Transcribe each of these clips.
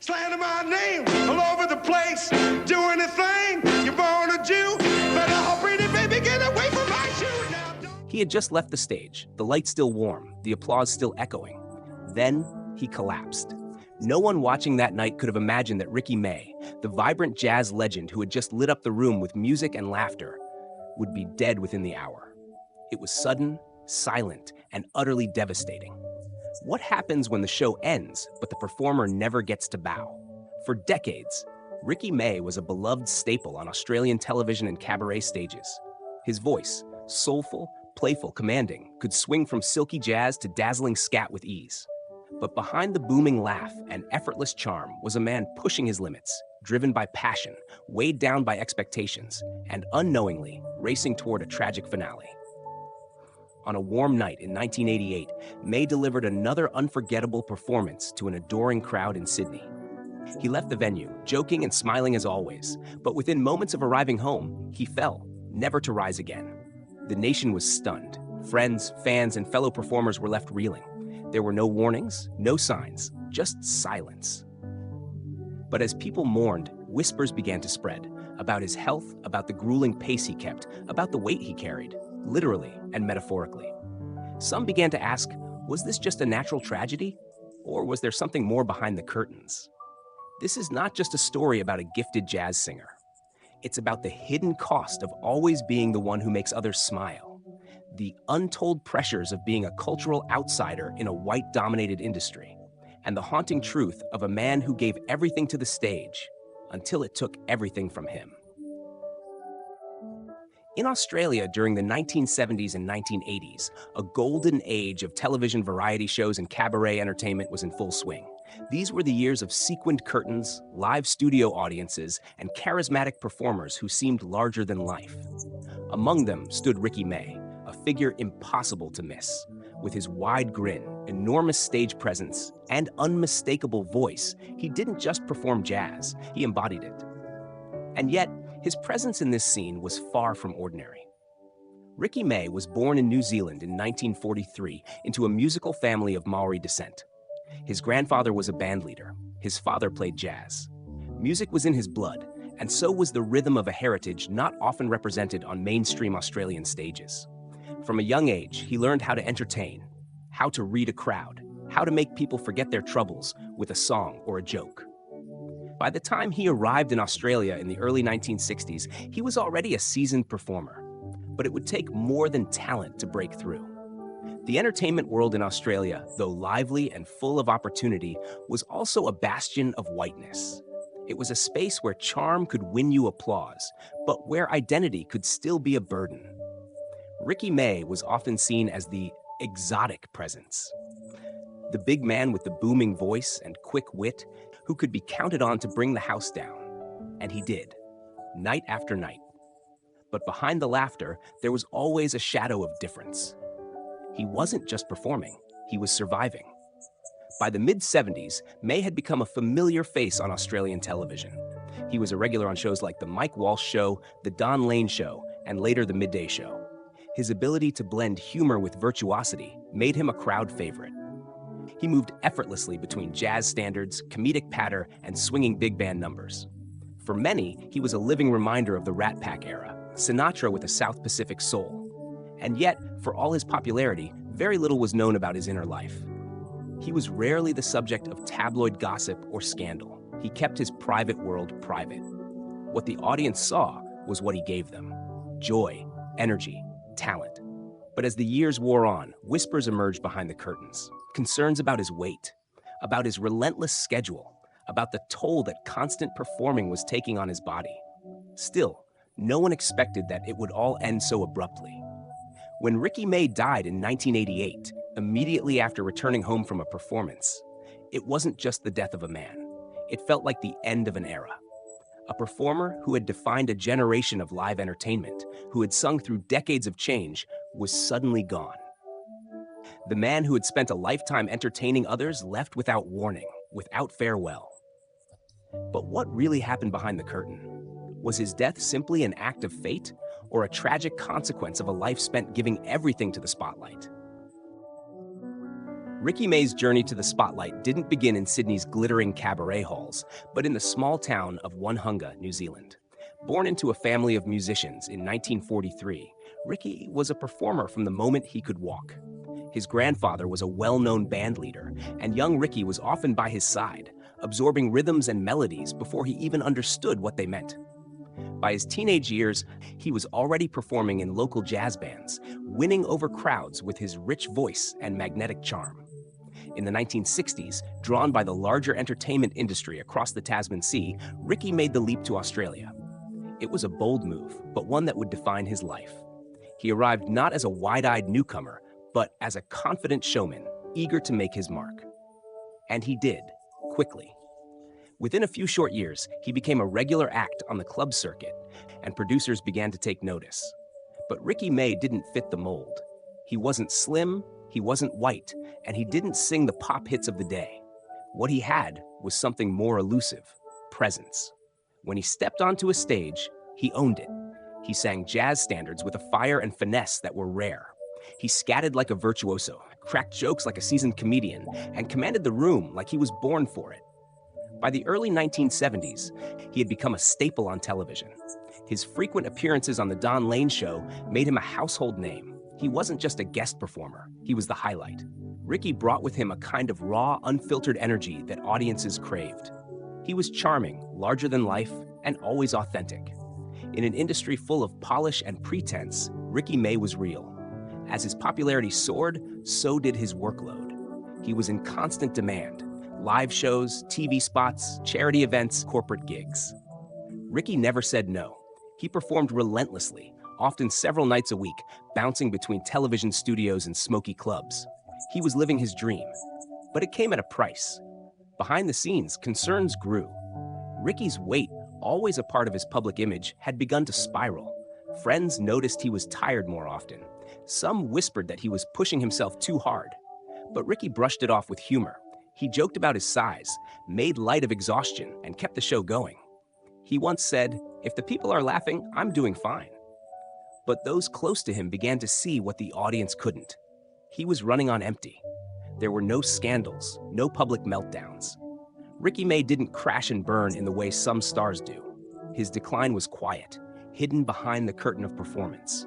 Slander my name all over the place. Do anything you wanna do. But oh, pretty baby, get away from my shoe now. He had just left the stage, the light still warm, the applause still echoing. Then he collapsed. No one watching that night could have imagined that Ricky May, the vibrant jazz legend who had just lit up the room with music and laughter, would be dead within the hour. It was sudden, silent, and utterly devastating. What happens when the show ends, but the performer never gets to bow? For decades, Ricky May was a beloved staple on Australian television and cabaret stages. His voice, soulful, playful, commanding, could swing from silky jazz to dazzling scat with ease. But behind the booming laugh and effortless charm was a man pushing his limits, driven by passion, weighed down by expectations, and unknowingly racing toward a tragic finale. On a warm night in 1988, May delivered another unforgettable performance to an adoring crowd in Sydney. He left the venue, joking and smiling as always, but within moments of arriving home, he fell, never to rise again. The nation was stunned. Friends, fans, and fellow performers were left reeling. There were no warnings, no signs, just silence. But as people mourned, whispers began to spread about his health, about the grueling pace he kept, about the weight he carried, literally and metaphorically. Some began to ask, was this just a natural tragedy? Or was there something more behind the curtains? This is not just a story about a gifted jazz singer. It's about the hidden cost of always being the one who makes others smile, the untold pressures of being a cultural outsider in a white-dominated industry, and the haunting truth of a man who gave everything to the stage until it took everything from him. In Australia during the 1970s and 1980s, a golden age of television variety shows and cabaret entertainment was in full swing. These were the years of sequined curtains, live studio audiences, and charismatic performers who seemed larger than life. Among them stood Ricky May, a figure impossible to miss. With his wide grin, enormous stage presence, and unmistakable voice, he didn't just perform jazz, he embodied it. And yet, his presence in this scene was far from ordinary. Ricky May was born in New Zealand in 1943 into a musical family of Maori descent. His grandfather was a bandleader. His father played jazz. Music was in his blood, and so was the rhythm of a heritage not often represented on mainstream Australian stages. From a young age, he learned how to entertain, how to read a crowd, how to make people forget their troubles with a song or a joke. By the time he arrived in Australia in the early 1960s, he was already a seasoned performer. But it would take more than talent to break through. The entertainment world in Australia, though lively and full of opportunity, was also a bastion of whiteness. It was a space where charm could win you applause, but where identity could still be a burden. Ricky May was often seen as the exotic presence. The big man with the booming voice and quick wit who could be counted on to bring the house down. And he did, night after night. But behind the laughter, there was always a shadow of difference. He wasn't just performing, he was surviving. By the mid-70s, May had become a familiar face on Australian television. He was a regular on shows like The Mike Walsh Show, The Don Lane Show, and later The Midday Show. His ability to blend humor with virtuosity made him a crowd favorite. He moved effortlessly between jazz standards, comedic patter, and swinging big band numbers. For many, he was a living reminder of the Rat Pack era, Sinatra with a South Pacific soul. And yet, for all his popularity, very little was known about his inner life. He was rarely the subject of tabloid gossip or scandal. He kept his private world private. What the audience saw was what he gave them: joy, energy, talent. But as the years wore on, whispers emerged behind the curtains. Concerns about his weight, about his relentless schedule, about the toll that constant performing was taking on his body. Still, no one expected that it would all end so abruptly. When Ricky May died in 1988, immediately after returning home from a performance, it wasn't just the death of a man. It felt like the end of an era. A performer who had defined a generation of live entertainment, who had sung through decades of change, was suddenly gone. The man who had spent a lifetime entertaining others left without warning, without farewell. But what really happened behind the curtain? Was his death simply an act of fate, or a tragic consequence of a life spent giving everything to the spotlight? Ricky May's journey to the spotlight didn't begin in Sydney's glittering cabaret halls, but in the small town of Onehunga, New Zealand. Born into a family of musicians in 1943, Ricky was a performer from the moment he could walk. His grandfather was a well-known band leader, and young Ricky was often by his side, absorbing rhythms and melodies before he even understood what they meant. By his teenage years, he was already performing in local jazz bands, winning over crowds with his rich voice and magnetic charm. In the 1960s, drawn by the larger entertainment industry across the Tasman Sea, Ricky made the leap to Australia. It was a bold move, but one that would define his life. He arrived not as a wide-eyed newcomer, but as a confident showman, eager to make his mark. And he did, quickly. Within a few short years, he became a regular act on the club circuit, and producers began to take notice. But Ricky May didn't fit the mold. He wasn't slim, he wasn't white, and he didn't sing the pop hits of the day. What he had was something more elusive: presence. When he stepped onto a stage, he owned it. He sang jazz standards with a fire and finesse that were rare. He scattered like a virtuoso, cracked jokes like a seasoned comedian, and commanded the room like he was born for it. By the early 1970s, he had become a staple on television. His frequent appearances on The Don Lane Show made him a household name. He wasn't just a guest performer, he was the highlight. Ricky brought with him a kind of raw, unfiltered energy that audiences craved. He was charming, larger than life, and always authentic. In an industry full of polish and pretense, Ricky May was real. As his popularity soared, so did his workload. He was in constant demand: live shows, TV spots, charity events, corporate gigs. Ricky never said no. He performed relentlessly, often several nights a week, bouncing between television studios and smoky clubs. He was living his dream, but it came at a price. Behind the scenes, concerns grew. Ricky's weight, always a part of his public image, had begun to spiral. Friends noticed he was tired more often. Some whispered that he was pushing himself too hard. But Ricky brushed it off with humor. He joked about his size, made light of exhaustion, and kept the show going. He once said, "If the people are laughing, I'm doing fine." But those close to him began to see what the audience couldn't. He was running on empty. There were no scandals, no public meltdowns. Ricky May didn't crash and burn in the way some stars do. His decline was quiet, hidden behind the curtain of performance.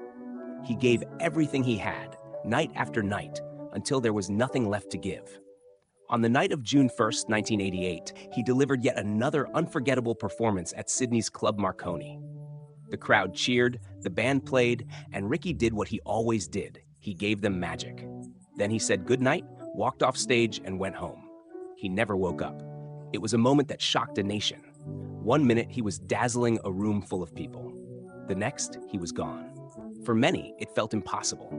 He gave everything he had, night after night, until there was nothing left to give. On the night of June 1st, 1988, he delivered yet another unforgettable performance at Sydney's Club Marconi. The crowd cheered, the band played, and Ricky did what he always did. He gave them magic. Then he said goodnight, walked off stage, and went home. He never woke up. It was a moment that shocked a nation. One minute, he was dazzling a room full of people. The next, he was gone. For many, it felt impossible.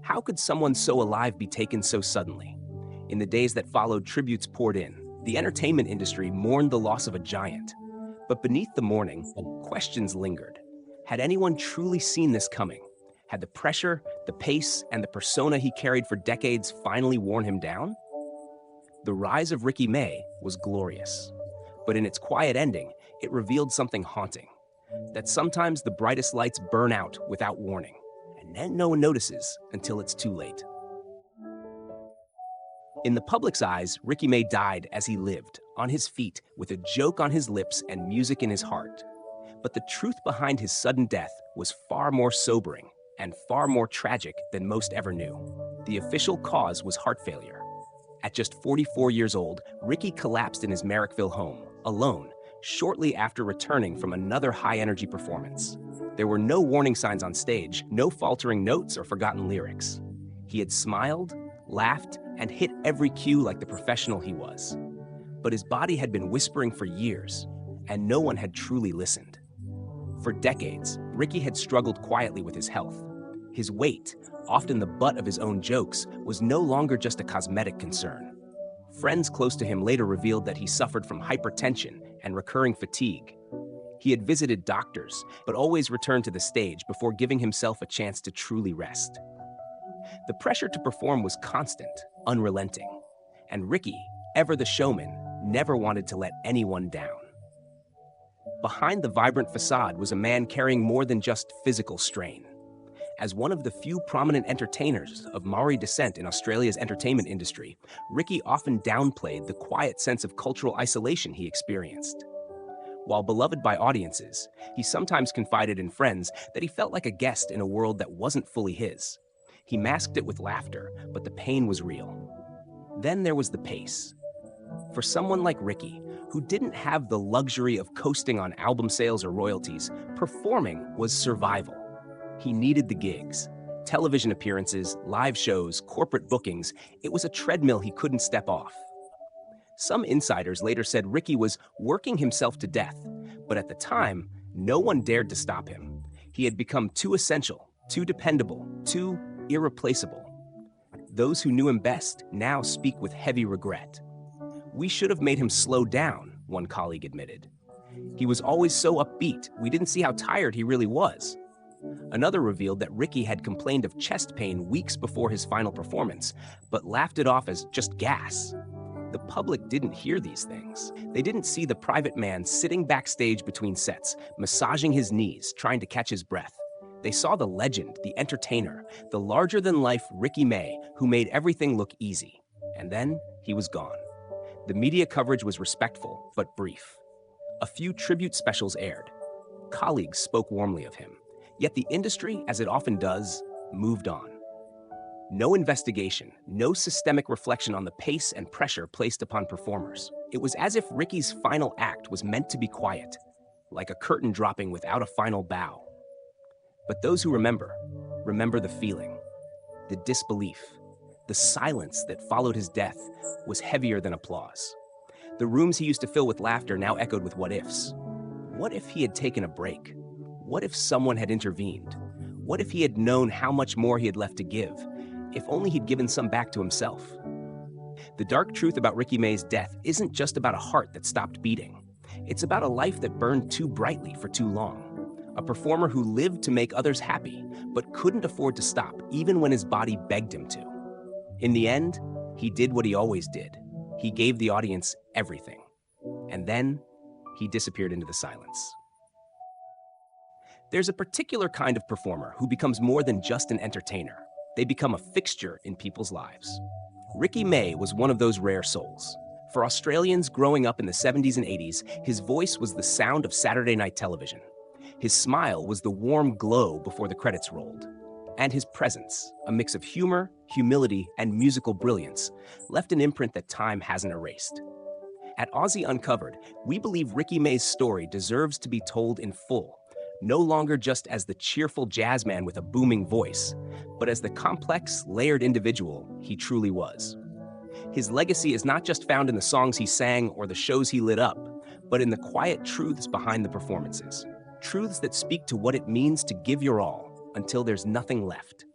How could someone so alive be taken so suddenly? In the days that followed, tributes poured in. The entertainment industry mourned the loss of a giant. But beneath the mourning, questions lingered. Had anyone truly seen this coming? Had the pressure, the pace, and the persona he carried for decades finally worn him down? The rise of Ricky May was glorious. But in its quiet ending, it revealed something haunting. That sometimes the brightest lights burn out without warning, and then no one notices until it's too late. In the public's eyes, Ricky May died as he lived, on his feet, with a joke on his lips and music in his heart. But the truth behind his sudden death was far more sobering and far more tragic than most ever knew. The official cause was heart failure. At just 44 years old, Ricky collapsed in his Marrickville home, alone, shortly after returning from another high-energy performance. There were no warning signs on stage, no faltering notes or forgotten lyrics. He had smiled, laughed, and hit every cue like the professional he was. But his body had been whispering for years, and no one had truly listened. For decades, Ricky had struggled quietly with his health. His weight, often the butt of his own jokes, was no longer just a cosmetic concern. Friends close to him later revealed that he suffered from hypertension and recurring fatigue. He had visited doctors, but always returned to the stage before giving himself a chance to truly rest. The pressure to perform was constant, unrelenting, and Ricky, ever the showman, never wanted to let anyone down. Behind the vibrant facade was a man carrying more than just physical strain. As one of the few prominent entertainers of Maori descent in Australia's entertainment industry, Ricky often downplayed the quiet sense of cultural isolation he experienced. While beloved by audiences, he sometimes confided in friends that he felt like a guest in a world that wasn't fully his. He masked it with laughter, but the pain was real. Then there was the pace. For someone like Ricky, who didn't have the luxury of coasting on album sales or royalties, performing was survival. He needed the gigs. Television appearances, live shows, corporate bookings, it was a treadmill he couldn't step off. Some insiders later said Ricky was working himself to death, but at the time, no one dared to stop him. He had become too essential, too dependable, too irreplaceable. Those who knew him best now speak with heavy regret. "We should have made him slow down," one colleague admitted. "He was always so upbeat, we didn't see how tired he really was." Another revealed that Ricky had complained of chest pain weeks before his final performance, but laughed it off as just gas. The public didn't hear these things. They didn't see the private man sitting backstage between sets, massaging his knees, trying to catch his breath. They saw the legend, the entertainer, the larger-than-life Ricky May, who made everything look easy. And then he was gone. The media coverage was respectful, but brief. A few tribute specials aired. Colleagues spoke warmly of him. Yet the industry, as it often does, moved on. No investigation, no systemic reflection on the pace and pressure placed upon performers. It was as if Ricky's final act was meant to be quiet, like a curtain dropping without a final bow. But those who remember the feeling, the disbelief, the silence that followed his death was heavier than applause. The rooms he used to fill with laughter now echoed with what-ifs. What if he had taken a break? What if someone had intervened? What if he had known how much more he had left to give? If only he'd given some back to himself. The dark truth about Ricky May's death isn't just about a heart that stopped beating. It's about a life that burned too brightly for too long. A performer who lived to make others happy, but couldn't afford to stop even when his body begged him to. In the end, he did what he always did. He gave the audience everything. And then, he disappeared into the silence. There's a particular kind of performer who becomes more than just an entertainer. They become a fixture in people's lives. Ricky May was one of those rare souls. For Australians growing up in the 70s and 80s, his voice was the sound of Saturday night television. His smile was the warm glow before the credits rolled. And his presence, a mix of humor, humility, and musical brilliance, left an imprint that time hasn't erased. At Aussie Uncovered, we believe Ricky May's story deserves to be told in full, no longer just as the cheerful jazzman with a booming voice, but as the complex, layered individual he truly was. His legacy is not just found in the songs he sang or the shows he lit up, but in the quiet truths behind the performances. Truths that speak to what it means to give your all until there's nothing left.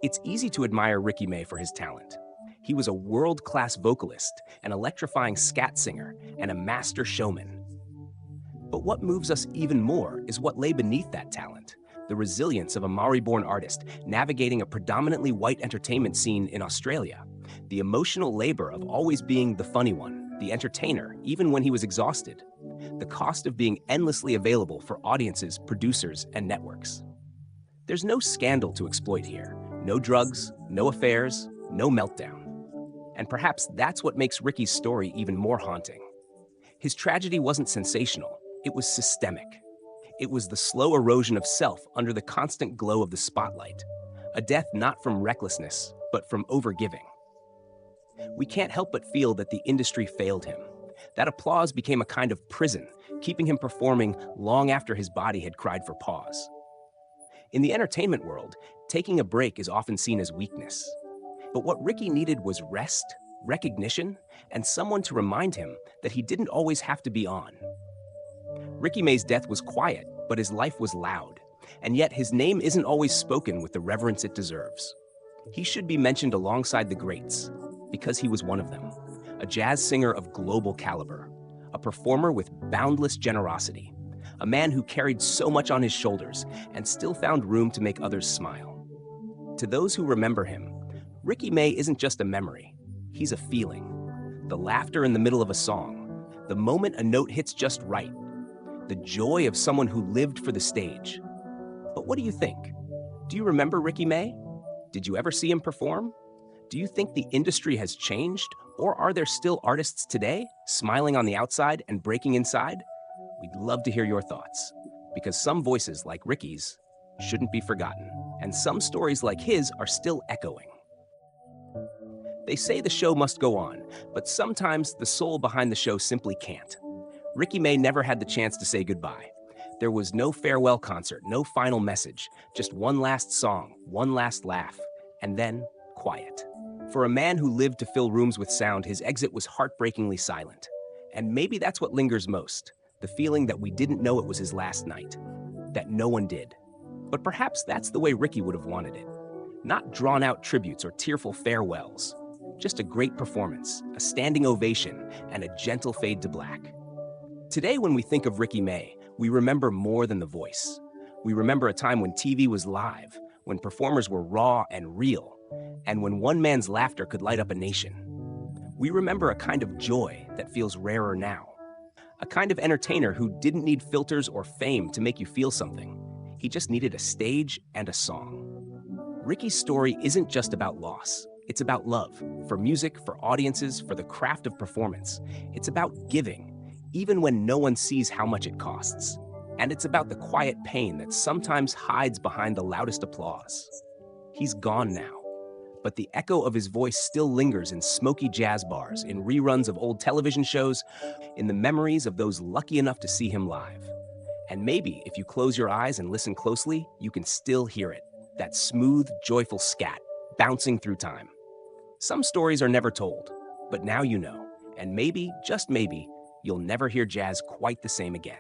It's easy to admire Ricky May for his talent. He was a world-class vocalist, an electrifying scat singer, and a master showman. But what moves us even more is what lay beneath that talent, the resilience of a Maori-born artist navigating a predominantly white entertainment scene in Australia, the emotional labor of always being the funny one, the entertainer, even when he was exhausted, the cost of being endlessly available for audiences, producers, and networks. There's no scandal to exploit here, no drugs, no affairs, no meltdown. And perhaps that's what makes Ricky's story even more haunting. His tragedy wasn't sensational, it was systemic. It was the slow erosion of self under the constant glow of the spotlight, a death not from recklessness, but from overgiving. We can't help but feel that the industry failed him. That applause became a kind of prison, keeping him performing long after his body had cried for pause. In the entertainment world, taking a break is often seen as weakness. But what Ricky needed was rest, recognition, and someone to remind him that he didn't always have to be on. Ricky May's death was quiet, but his life was loud, and yet his name isn't always spoken with the reverence it deserves. He should be mentioned alongside the greats, because he was one of them, a jazz singer of global caliber, a performer with boundless generosity, a man who carried so much on his shoulders and still found room to make others smile. To those who remember him, Ricky May isn't just a memory, he's a feeling. The laughter in the middle of a song, the moment a note hits just right, the joy of someone who lived for the stage. But what do you think? Do you remember Ricky May? Did you ever see him perform? Do you think the industry has changed, or are there still artists today smiling on the outside and breaking inside? We'd love to hear your thoughts, because some voices like Ricky's shouldn't be forgotten, and some stories like his are still echoing. They say the show must go on, but sometimes the soul behind the show simply can't. Ricky May never had the chance to say goodbye. There was no farewell concert, no final message, just one last song, one last laugh, and then quiet. For a man who lived to fill rooms with sound, his exit was heartbreakingly silent. And maybe that's what lingers most, the feeling that we didn't know it was his last night, that no one did. But perhaps that's the way Ricky would have wanted it. Not drawn-out tributes or tearful farewells, just a great performance, a standing ovation, and a gentle fade to black. Today, when we think of Ricky May, we remember more than the voice. We remember a time when TV was live, when performers were raw and real, and when one man's laughter could light up a nation. We remember a kind of joy that feels rarer now. A kind of entertainer who didn't need filters or fame to make you feel something. He just needed a stage and a song. Ricky's story isn't just about loss. It's about love, for music, for audiences, for the craft of performance. It's about giving, even when no one sees how much it costs. And it's about the quiet pain that sometimes hides behind the loudest applause. He's gone now, but the echo of his voice still lingers in smoky jazz bars, in reruns of old television shows, in the memories of those lucky enough to see him live. And maybe if you close your eyes and listen closely, you can still hear it, that smooth, joyful scat bouncing through time. Some stories are never told, but now you know, and maybe, just maybe, you'll never hear jazz quite the same again.